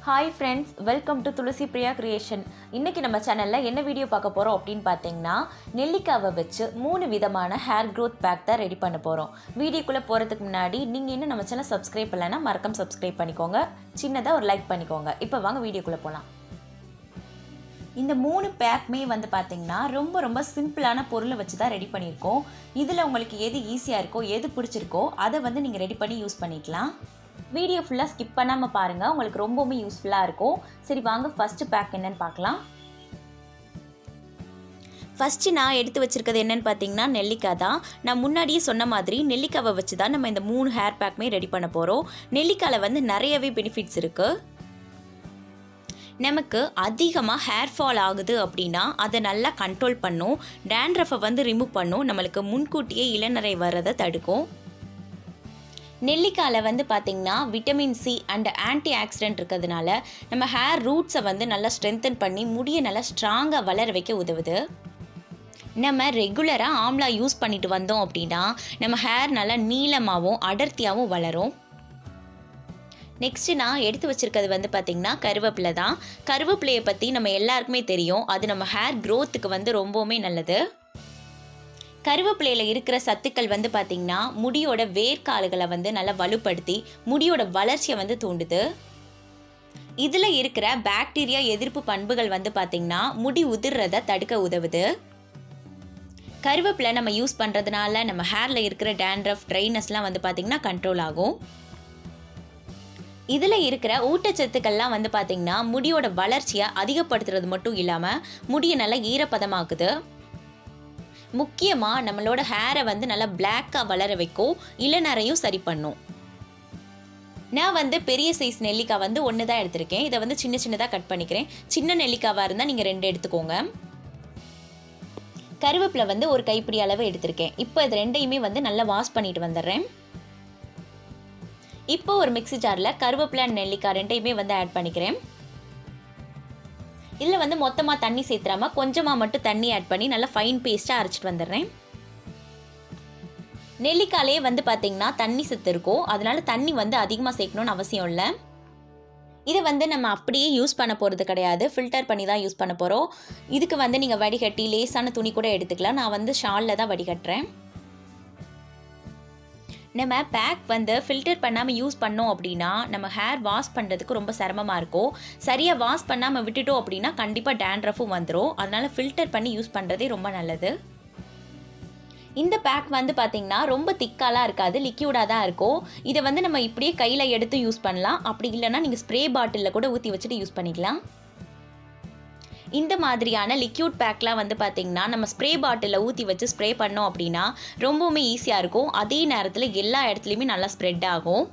Hi friends, welcome to Tulasi Priya creation. இன்றைக்கி நம்ம சேனலில் என்ன வீடியோ பார்க்க போகிறோம் அப்படின்னு பார்த்தீங்கன்னா, நெல்லிக்காவை வச்சு 3 விதமான ஹேர் க்ரோத் பேக் தான் ரெடி பண்ண போகிறோம். வீடியோக்குள்ளே போகிறதுக்கு முன்னாடி நீங்கள் இன்னும் நம்ம சேனல் சப்ஸ்கிரைப் பண்ணலைன்னா மறக்காம சப்ஸ்கிரைப் பண்ணிக்கோங்க, சின்னதாக ஒரு லைக் பண்ணிக்கோங்க. இப்போ வாங்க வீடியோக்குள்ளே போகலாம். இந்த 3 பேக்குமே வந்து பார்த்திங்கன்னா ரொம்ப சிம்பிளான பொருளை வச்சு தான் ரெடி பண்ணியிருக்கோம். இதில் உங்களுக்கு எது ஈஸியாக இருக்கோ, எது பிடிச்சிருக்கோ அதை வந்து நீங்கள் ரெடி பண்ணி யூஸ் பண்ணிக்கலாம். வீடியோ ஃபுல்லாக ஸ்கிப் பண்ணாமல் பாருங்கள், உங்களுக்கு ரொம்பவுமே யூஸ்ஃபுல்லாக இருக்கும். சரி வாங்க ஃபஸ்ட்டு பேக் என்னென்னு பார்க்கலாம். ஃபஸ்ட்டு நான் எடுத்து வச்சுருக்கிறது என்னென்னு பார்த்தீங்கன்னா நெல்லிக்காய் தான். நான் முன்னாடியே சொன்ன மாதிரி நெல்லிக்காவை வச்சு தான் நம்ம இந்த 3 ஹேர் பேக்குமே ரெடி பண்ண போகிறோம். நெல்லிக்காயில் வந்து நிறையவே பெனிஃபிட்ஸ் இருக்குது. நமக்கு அதிகமாக ஹேர் ஃபால் ஆகுது அப்படின்னா அதை நல்லா கண்ட்ரோல் பண்ணும், டேண்ட்ரஃபை வந்து ரிமூவ் பண்ணும், நம்மளுக்கு முன்கூட்டியே இளநரை வர்றதை தடுக்கும். நெல்லிக்காயில் வந்து பார்த்திங்கன்னா vitamin C and anti accident இருக்கிறதுனால நம்ம ஹேர் ரூட்ஸை வந்து நல்லா ஸ்ட்ரென்தன் பண்ணி முடியை நல்லா ஸ்ட்ராங்காக வளர வைக்க உதவுது. நம்ம ரெகுலராக ஆம்லா யூஸ் பண்ணிட்டு வந்தோம் அப்படின்னா நம்ம ஹேர் நல்லா நீளமாகவும் அடர்த்தியாகவும் வளரும். நெக்ஸ்ட்டு நான் எடுத்து வச்சுருக்கிறது வந்து பார்த்திங்கன்னா கருவேப்பிலை தான். கருவேப்பிலையை பற்றி நம்ம எல்லாருக்குமே தெரியும், அது நம்ம ஹேர் க்ரோத்துக்கு வந்து ரொம்பவுமே நல்லது. கருவேப்பிலையில் இருக்கிற சத்துக்கள் வந்து பார்த்திங்கன்னா முடியோட வேர்க்கால்களை வந்து நல்லா வலுப்படுத்தி முடியோட வளர்ச்சியை வந்து தூண்டுது. இதில் இருக்கிற பாக்டீரியா எதிர்ப்பு பண்புகள் வந்து பார்த்திங்கன்னா முடி உதிர்றதை தடுக்க உதவுது. கருவேப்பிலை நம்ம யூஸ் பண்ணுறதுனால நம்ம ஹேரில் இருக்கிற டேண்ட்ரஃப், ட்ரைனஸ்லாம் வந்து பார்த்திங்கன்னா கண்ட்ரோல் ஆகும். இதில் இருக்கிற ஊட்டச்சத்துக்கள்லாம் வந்து பார்த்திங்கன்னா முடியோட வளர்ச்சியை அதிகப்படுத்துறது மட்டும் இல்லாமல் முடியை நல்லா ஈரப்பதமாக்குது. முக்கியமாக நம்மளோட ஹேரை வந்து நல்லா பிளாக்காக வளர வைக்கும், இளநரையும் சரி பண்ணும். நான் வந்து பெரிய சைஸ் நெல்லிக்காய் வந்து 1 தான் எடுத்திருக்கேன். இதை வந்து சின்னதாக கட் பண்ணிக்கிறேன். சின்ன நெல்லிக்காவாக இருந்தால் நீங்கள் 2 எடுத்துக்கோங்க. கருவேப்பிலை வந்து ஒரு கைப்பிடி அளவு எடுத்திருக்கேன். இப்போ இது 2யுமே வந்து நல்லா வாஷ் பண்ணிட்டு வந்துடுறேன். இப்போ ஒரு மிக்ஸி ஜாரில் கருவேப்பிலை நெல்லிக்காய் 2யுமே வந்து ஆட் பண்ணிக்கிறேன். இதில் வந்து மொத்தமாக தண்ணி சேர்த்துறாமல் கொஞ்சமாக மட்டும் தண்ணி ஆட் பண்ணி நல்லா ஃபைன் பேஸ்ட்டாக அரைச்சிட்டு வந்துடுறேன். நெல்லிக்காயிலே வந்து பார்த்திங்கன்னா தண்ணி சத்து இருக்கும், அதனால தண்ணி வந்து அதிகமாக சேர்க்கணுன்னு அவசியம் இல்லை. இதை வந்து நம்ம அப்படியே யூஸ் பண்ண போகிறது கிடையாது, ஃபில்டர் பண்ணி தான் யூஸ் பண்ண போகிறோம். இதுக்கு வந்து நீங்கள் வடிகட்டி லேசான துணி கூட எடுத்துக்கலாம். நான் வந்து ஷாலில் தான் வடிகட்டுறேன். நம்ம பேக் வந்து ஃபில்டர் பண்ணாமல் யூஸ் பண்ணோம் அப்படின்னா நம்ம ஹேர் வாஷ் பண்ணுறதுக்கு ரொம்ப சிரமமாக இருக்கும். சரியாக வாஷ் பண்ணாமல் விட்டுட்டோம் அப்படின்னா கண்டிப்பாக டேண்ட்ரஃபும் வந்துடும். அதனால் ஃபில்டர் பண்ணி யூஸ் பண்ணுறதே ரொம்ப நல்லது. இந்த பேக் வந்து பார்த்திங்கன்னா ரொம்ப திக்காலாம் இருக்காது, லிக்யூடாக தான் இருக்கும். இதை வந்து நம்ம இப்படியே கையில் எடுத்து யூஸ் பண்ணலாம், அப்படி இல்லைன்னா நீங்கள் ஸ்ப்ரே பாட்டிலில் கூட ஊற்றி வச்சுட்டு யூஸ் பண்ணிக்கலாம். இந்த மாதிரியான லிக்யூட் பேக்லாம் வந்து பார்த்திங்கன்னா நம்ம ஸ்ப்ரே பாட்டிலில் ஊற்றி வச்சு ஸ்ப்ரே பண்ணோம் அப்படின்னா ரொம்பவுமே ஈஸியாக இருக்கும். அதே நேரத்தில் எல்லா இடத்துலையுமே நல்லா ஸ்ப்ரெட் ஆகும்.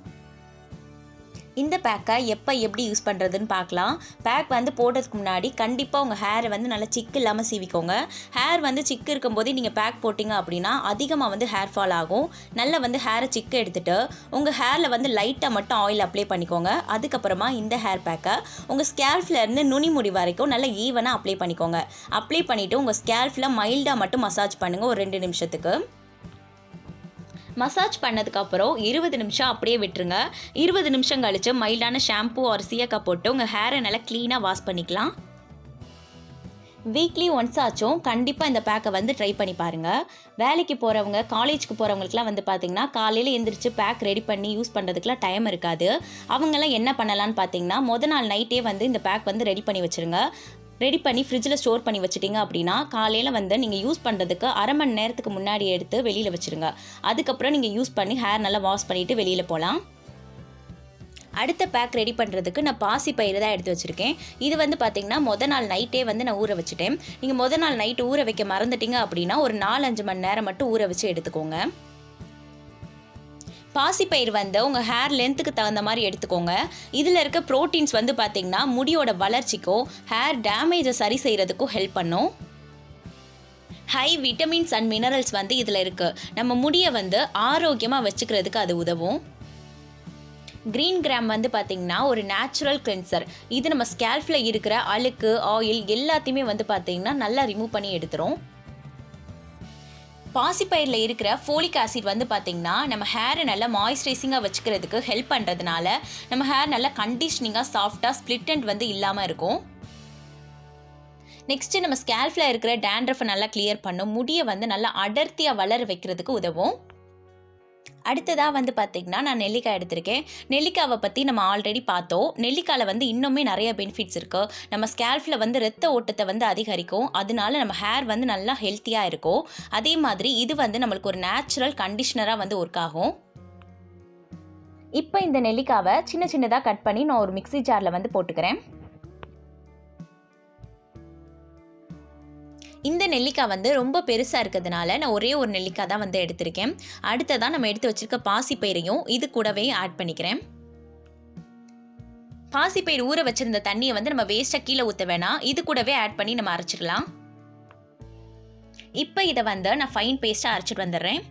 இந்த பேக்கை எப்போ எப்படி யூஸ் பண்ணுறதுன்னு பார்க்கலாம். பேக் வந்து போடுறதுக்கு முன்னாடி கண்டிப்பாக உங்கள் ஹேரை வந்து நல்லா சிக்கு இல்லாமல் சீவிக்கோங்க. ஹேர் வந்து சிக்கு இருக்கும்போதே நீங்கள் பேக் போட்டிங்க அப்படின்னா அதிகமாக வந்து ஹேர் ஃபால் ஆகும். நல்லா வந்து ஹேரை சிக்கு எடுத்துகிட்டு உங்கள் ஹேரில் வந்து லைட்டாக மட்டும் ஆயில் அப்ளை பண்ணிக்கோங்க. அதுக்கப்புறமா இந்த ஹேர் பேக்கை உங்கள் ஸ்கேல்ஃப்லேருந்து நுனி முடி வரைக்கும் நல்லா ஈவனாக அப்ளை பண்ணிக்கோங்க. அப்ளை பண்ணிவிட்டு உங்கள் ஸ்கேல்ஃபில் மைல்டாக மட்டும் மசாஜ் பண்ணுங்கள் ஒரு 2 நிமிஷத்துக்கு. மசாஜ் பண்ணதுக்கப்புறம் 20 நிமிஷம் அப்படியே விட்டுருங்க. 20 நிமிஷம் கழித்து மைல்டான ஷாம்பு ஒரு சீயக்காய் போட்டு உங்கள் ஹேரை நல்லா க்ளீனாக வாஷ் பண்ணிக்கலாம். வீக்லி ஒன்ஸ் ஆச்சும் கண்டிப்பாக இந்த பேக்கை வந்து ட்ரை பண்ணி பாருங்கள். வேலைக்கு போகிறவங்க, காலேஜுக்கு போகிறவங்களுக்குலாம் வந்து பார்த்திங்கன்னா காலையில் எழுந்திரிச்சு பேக் ரெடி பண்ணி யூஸ் பண்ணுறதுக்குலாம் டைம் இருக்காது. அவங்களாம் என்ன பண்ணலான்னு பார்த்தீங்கன்னா நாள் நைட்டே வந்து இந்த பேக் வந்து ரெடி பண்ணி வச்சுருங்க. ரெடி பண்ணி ஃப்ரிட்ஜில் ஸ்டோர் பண்ணி வச்சுட்டிங்க அப்படின்னா காலையில் வந்து நீங்கள் யூஸ் பண்ணுறதுக்கு அரை மணி நேரத்துக்கு முன்னாடி எடுத்து வெளியில் வச்சுருங்க. அதுக்கப்புறம் நீங்கள் யூஸ் பண்ணி ஹேர் நல்லா வாஷ் பண்ணிவிட்டு வெளியில் போகலாம். அடுத்த பேக் ரெடி பண்ணுறதுக்கு நான் பாசி பயிறு தான் எடுத்து வச்சுருக்கேன். இது வந்து பார்த்திங்கன்னா நாள் நைட்டே வந்து நான் ஊற வச்சுட்டேன். நீங்கள் நாள் நைட்டு ஊற வைக்க மறந்துட்டிங்க அப்படின்னா ஒரு 4-5 மணி நேரம் மட்டும் ஊற வச்சு எடுத்துக்கோங்க. பாசிப்பயிர் வந்து உங்கள் ஹேர் லென்த்துக்கு தகுந்த மாதிரி எடுத்துக்கோங்க. இதில் இருக்க ப்ரோட்டீன்ஸ் வந்து பார்த்திங்கன்னா முடியோட வளர்ச்சிக்கும் ஹேர் டேமேஜை சரி செய்கிறதுக்கும் ஹெல்ப் பண்ணும். ஹை விட்டமின்ஸ் அண்ட் மினரல்ஸ் வந்து இதில் இருக்குது. நம்ம முடியை வந்து ஆரோக்கியமாக வச்சுக்கிறதுக்கு அது உதவும். க்ரீன் கிராம் வந்து பார்த்திங்கன்னா ஒரு நேச்சுரல் கிளென்சர். இது நம்ம ஸ்கேல்ஃபில் இருக்கிற அழுக்கு, ஆயில் எல்லாத்தையுமே வந்து பார்த்திங்கன்னா நல்லா ரிமூவ் பண்ணி எடுத்துரும். பாசிப்பயிரில் இருக்கிற ஃபோலிக் ஆசிட் வந்து பார்த்திங்கன்னா நம்ம ஹேரை நல்லா மாய்ஸ்சரைசிங்காக வச்சுக்கிறதுக்கு ஹெல்ப் பண்ணுறதுனால நம்ம ஹேர் நல்லா கண்டிஷனிங்காக சாஃப்டாக ஸ்ப்ளிட் எண்ட் வந்து இல்லாமல் இருக்கும். நெக்ஸ்ட்டு நம்ம ஸ்கேல்ஃபில் இருக்கிற டேண்ட்ரஃபை நல்லா கிளியர் பண்ணும், முடியை வந்து நல்லா அடர்த்தியாக வளர வைக்கிறதுக்கு உதவும். அடுத்ததாக வந்து பார்த்திங்கன்னா நான் நெல்லிக்காய் எடுத்திருக்கேன். நெல்லிக்காவை பற்றி நம்ம ஆல்ரெடி பார்த்தோம். நெல்லிக்காயில் வந்து இன்னுமே நிறைய பெனிஃபிட்ஸ் இருக்குது. நம்ம ஸ்கேல்ஃபில் வந்து ரத்த ஓட்டத்தை வந்து அதிகரிக்கும், அதனால நம்ம ஹேர் வந்து நல்லா ஹெல்த்தியாக இருக்கும். அதே மாதிரி இது வந்து நம்மளுக்கு ஒரு நேச்சுரல் கண்டிஷ்னராக வந்து ஒர்க் ஆகும். இப்போ இந்த நெல்லிக்காவை சின்ன சின்னதாக கட் பண்ணி நான் ஒரு மிக்ஸி ஜாரில் வந்து போட்டுக்கிறேன். இந்த நெல்லிக்காய் வந்து ரொம்ப பெருசாக இருக்கிறதுனால நான் ஒரே ஒரு நெல்லிக்காய் தான் வந்து எடுத்திருக்கேன். அடுத்ததான் நம்ம எடுத்து வச்சிருக்க பாசிப்பயிரையும் இது கூடவே ஆட் பண்ணிக்கிறேன். பாசிப்பயிர் ஊற வச்சிருந்த தண்ணியை வந்து நம்ம வேஸ்ட்டாக கீழே ஊற்ற வேணாம், இது கூடவே ஆட் பண்ணி நம்ம அரைச்சிக்கலாம். இப்போ இதை வந்து நான் ஃபைன் பேஸ்ட்டாக அரைச்சிட்டு வந்துடுறேன்.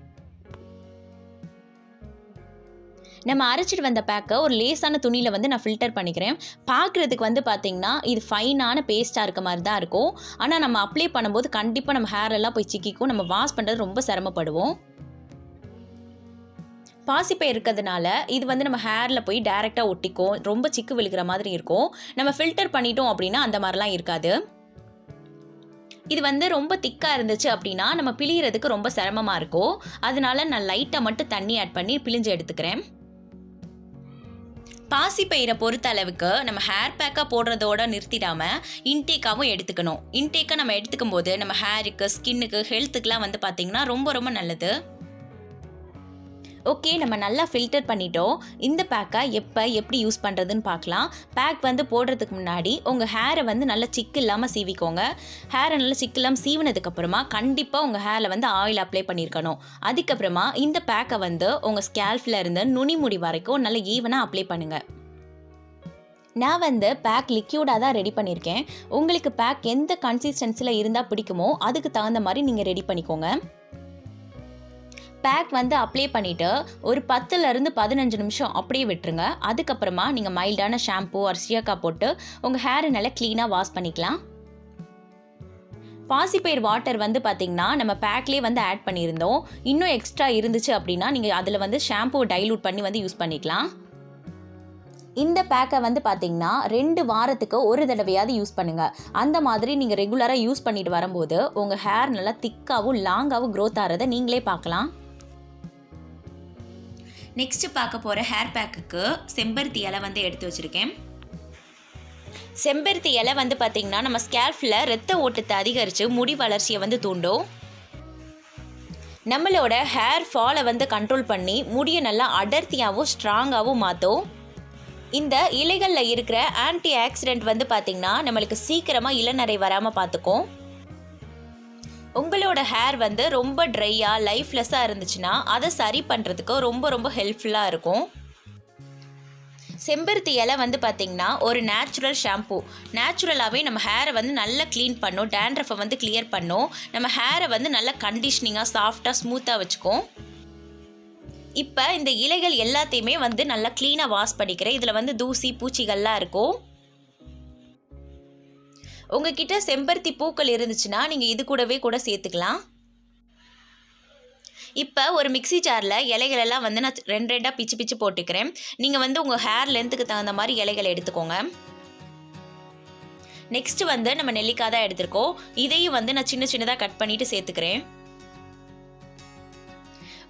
நம்ம அரைச்சிட்டு வந்த பேக்கை ஒரு லேசான துணியில் வந்து நான் ஃபில்டர் பண்ணிக்கிறேன். பார்க்குறதுக்கு வந்து பார்த்திங்கன்னா இது ஃபைனான பேஸ்ட்டாக இருக்க மாதிரி தான் இருக்கும். ஆனால் நம்ம அப்ளை பண்ணும்போது கண்டிப்பாக நம்ம ஹேரெல்லாம் போய் சிக்கிக்கும், நம்ம வாஷ் பண்ணுறது ரொம்ப சிரமப்படுவோம். பாசிப்பயிர் இருக்கிறதுனால இது வந்து நம்ம ஹேரில் போய் டைரெக்டாக ஒட்டிக்கும், ரொம்ப சிக்கு விழுகிற மாதிரி இருக்கும். நம்ம ஃபில்டர் பண்ணிட்டோம் அப்படின்னா அந்த மாதிரிலாம் இருக்காது. இது வந்து ரொம்ப திக்காக இருந்துச்சு அப்படின்னா நம்ம பிழியறதுக்கு ரொம்ப சிரமமாக இருக்கும். அதனால நான் லைட்டாக மட்டும் தண்ணி ஆட் பண்ணி பிழிஞ்சு எடுத்துக்கிறேன். பாசிப்பயிரை பொறுத்த அளவுக்கு நம்ம ஹேர் பேக்காக போடுறதோட நிறுத்திடாமல் இன்டேக்காகவும் எடுத்துக்கணும். இன்டேக்காக நம்ம எடுத்துக்கும் போது நம்ம ஹேருக்கு, ஸ்கின்னுக்கு, ஹெல்த்துக்கெலாம் வந்து பார்த்திங்கன்னா ரொம்ப ரொம்ப நல்லது. ஓகே, நம்ம நல்லா ஃபில்டர் பண்ணிட்டோம். இந்த பேக்கை எப்படி யூஸ் பண்ணுறதுன்னு பார்க்கலாம். பேக் வந்து போடுறதுக்கு முன்னாடி உங்கள் ஹேரை வந்து நல்லா சிக்கு இல்லாமல் சீவிக்கோங்க. ஹேரை நல்லா சிக்கு இல்லாமல் சீவினதுக்கப்புறமா கண்டிப்பாக உங்கள் ஹேரில் வந்து ஆயில் அப்ளை பண்ணியிருக்கணும். அதுக்கப்புறமா இந்த பேக்கை வந்து உங்கள் ஸ்கேல்ஃபில் இருந்து நுனி முடி வரைக்கும் நல்லா ஈவனாக அப்ளை பண்ணுங்கள். நான் வந்து பேக் லிக்யூடாக தான் ரெடி பண்ணியிருக்கேன். உங்களுக்கு பேக் எந்த கன்சிஸ்டன்சியில் இருந்தால் பிடிக்குமோ அதுக்கு தகுந்த மாதிரி நீங்கள் ரெடி பண்ணிக்கோங்க. பேக் வந்து அப்ளை பண்ணிவிட்டு ஒரு 10லேருந்து 15 நிமிஷம் அப்படியே விட்டுருங்க. அதுக்கப்புறமா நீங்கள் மைல்டான ஷாம்பூ ஆர் சீயக்காய் போட்டு உங்கள் ஹேரை நல்லா க்ளீனாக வாஷ் பண்ணிக்கலாம். பாசிப்பயிர் வாட்டர் வந்து பார்த்திங்கன்னா நம்ம பேக்லேயே வந்து ஆட் பண்ணியிருந்தோம். இன்னும் எக்ஸ்ட்ரா இருந்துச்சு அப்படின்னா நீங்கள் அதில் வந்து ஷாம்பூ டைலூட் பண்ணி வந்து யூஸ் பண்ணிக்கலாம். இந்த பேக்கை வந்து பார்த்திங்கன்னா 2 வாரத்துக்கு ஒரு தடவையாவது யூஸ் பண்ணுங்கள். அந்த மாதிரி நீங்கள் ரெகுலராக யூஸ் பண்ணிட்டு வரும்போது உங்கள் ஹேர் நல்லா திக்காகவும் லாங்காகவும் க்ரோத் ஆகிறத நீங்களே பார்க்கலாம். நெக்ஸ்ட்டு பார்க்க போகிற ஹேர் பேக்குக்கு செம்பருத்தி இலை வந்து எடுத்து வச்சுருக்கேன். செம்பருத்தி இலை வந்து பார்த்திங்கன்னா நம்ம ஸ்கேல்ஃபில் ரத்த ஓட்டத்தை அதிகரித்து முடி வளர்ச்சியை வந்து தூண்டும். நம்மளோட ஹேர் ஃபாலை வந்து கண்ட்ரோல் பண்ணி முடியை நல்லா அடர்த்தியாகவும் ஸ்ட்ராங்காகவும் மாற்றும். இந்த இலைகளில் இருக்கிற ஆன்டி ஆக்சிடென்ட் வந்து பார்த்திங்கன்னா நம்மளுக்கு சீக்கிரமாக இளநரை வராமல் பார்த்துக்கும். உங்களோட ஹேர் வந்து ரொம்ப ட்ரையாக லைஃப்லெஸ்ஸாக இருந்துச்சுன்னா அதை சரி பண்ணுறதுக்கு ரொம்ப ரொம்ப ஹெல்ப்ஃபுல்லாக இருக்கும். செம்பருத்தி இலை வந்து பார்த்திங்கன்னா ஒரு நேச்சுரல் ஷாம்பூ. நேச்சுரலாகவே நம்ம ஹேரை வந்து நல்லா க்ளீன் பண்ணும், டேண்ட்ரஃபை வந்து கிளியர் பண்ணும், நம்ம ஹேரை வந்து நல்லா கண்டிஷ்னிங்காக சாஃப்டாக ஸ்மூத்தாக வச்சுக்கும். இப்போ இந்த இலைகள் எல்லாத்தையுமே வந்து நல்லா க்ளீனாக வாஷ் பண்ணிக்கிறேன். இதில் வந்து தூசி பூச்சிகள்லாம் இருக்கும். உங்ககிட்ட செம்பருத்தி பூக்கள் இருந்துச்சுன்னா நீங்கள் இது கூடவே கூட சேர்த்துக்கலாம். இப்போ ஒரு மிக்ஸி ஜாரில் இலைகளெல்லாம் வந்து நான் 2 பிச்சு போட்டுக்கிறேன். நீங்கள் வந்து உங்கள் ஹேர் லென்த்துக்கு தகுந்த மாதிரி இலைகளை எடுத்துக்கோங்க. நெக்ஸ்ட்டு வந்து நம்ம நெல்லிக்காய் தான் எடுத்துருக்கோம். இதையும் வந்து நான் சின்னதாக கட் பண்ணிவிட்டு சேர்த்துக்கிறேன்.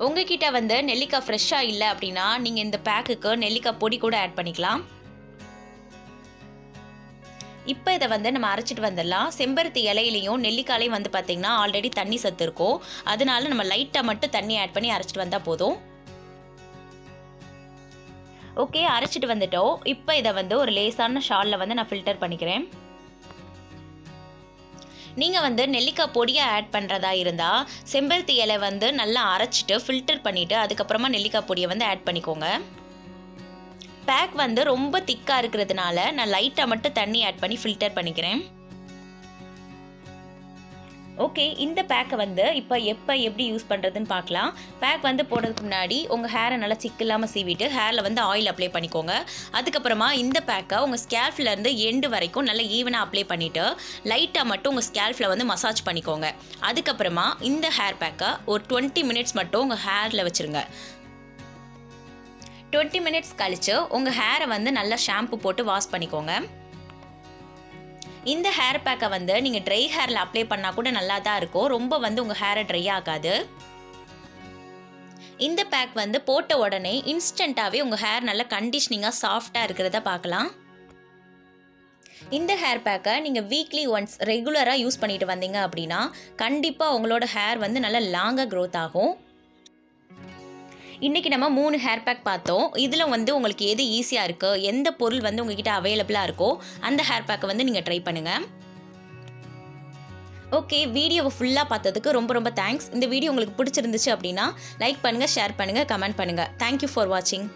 உங்ககிட்ட வந்து நெல்லிக்காய் ஃப்ரெஷ்ஷாக இல்லை அப்படின்னா நீங்கள் இந்த பேக்குக்கு நெல்லிக்காய் பொடி கூட ஆட் பண்ணிக்கலாம். இப்போ இதை வந்து நம்ம அரைச்சிட்டு வந்துடலாம். செம்பருத்தி இலையிலையும் நெல்லிக்காயிலையும் வந்து பார்த்திங்கன்னா ஆல்ரெடி தண்ணி சத்து இருக்கும். அதனால நம்ம லைட்டாக மட்டும் தண்ணி ஆட் பண்ணி அரைச்சிட்டு வந்தால் போதும். ஓகே, அரைச்சிட்டு வந்துட்டோம். இப்போ இதை வந்து ஒரு லேசான ஷாலில் வந்து நான் ஃபில்டர் பண்ணிக்கிறேன். நீங்கள் வந்து நெல்லிக்காய் பொடியை ஆட் பண்ணுறதா இருந்தால் செம்பருத்தி இலை வந்து நல்லா அரைச்சிட்டு ஃபில்டர் பண்ணிவிட்டு அதுக்கப்புறமா நெல்லிக்காய் பொடியை வந்து ஆட் பண்ணிக்கோங்க. பேக் வந்து ரொம்ப திக்காக இருக்கிறதுனால நான் லைட்டாக மட்டும் தண்ணி ஆட் பண்ணி ஃபில்டர் பண்ணிக்கிறேன். ஓகே, இந்த பேக்கை வந்து இப்போ எப்படி யூஸ் பண்ணுறதுன்னு பார்க்கலாம். பேக் வந்து போடுறதுக்கு முன்னாடி உங்கள் ஹேரை நல்லா சிக்கு இல்லாமல் சீவிட்டு ஹேரில் வந்து ஆயில் அப்ளை பண்ணிக்கோங்க. அதுக்கப்புறமா இந்த பேக்கை உங்கள் ஸ்கேல்ஃப்லேருந்து எண்டு வரைக்கும் நல்லா ஈவனாக அப்ளை பண்ணிவிட்டு லைட்டாக மட்டும் உங்கள் ஸ்கேல்ஃபில் வந்து மசாஜ் பண்ணிக்கோங்க. அதுக்கப்புறமா இந்த ஹேர் பேக்கை ஒரு 20 மினிட்ஸ் மட்டும் உங்கள் ஹேரில் வச்சுருங்க. 20 மினிட்ஸ் கழித்து உங்கள் ஹேரை வந்து நல்லா ஷாம்பு போட்டு வாஷ் பண்ணிக்கோங்க. இந்த ஹேர் பேக்கை வந்து நீங்கள் ட்ரை ஹேரில் அப்ளை பண்ணால் கூட நல்லா தான் இருக்கும். ரொம்ப வந்து உங்கள் ஹேரை ட்ரை ஆகாது. இந்த பேக் வந்து போட்ட உடனே இன்ஸ்டண்ட்டாகவே உங்கள் ஹேர் நல்லா கண்டிஷனிங்காக சாஃப்டாக இருக்கிறத பார்க்கலாம். இந்த ஹேர் பேக்கை நீங்கள் வீக்லி ஒன்ஸ் ரெகுலராக யூஸ் பண்ணிட்டு வந்தீங்க அப்படின்னா கண்டிப்பாக உங்களோட ஹேர் வந்து நல்லா லாங்காக க்ரோத் ஆகும். இன்றைக்கி நம்ம 3 ஹேர் பேக் பார்த்தோம். இதில் வந்து உங்களுக்கு எது ஈஸியாக இருக்குது, எந்த பொருள் வந்து உங்ககிட்ட அவைலபிளாக இருக்கோ அந்த ஹேர் பேக்கை வந்து நீங்கள் ட்ரை பண்ணுங்கள். ஓகே, வீடியோவை ஃபுல்லாக பார்த்ததுக்கு ரொம்ப தேங்க்ஸ். இந்த வீடியோ உங்களுக்கு பிடிச்சிருந்துச்சு அப்படின்னா லைக் பண்ணுங்கள், ஷேர் பண்ணுங்கள், கமெண்ட் பண்ணுங்கள். தேங்க்யூ ஃபார் வாட்சிங்.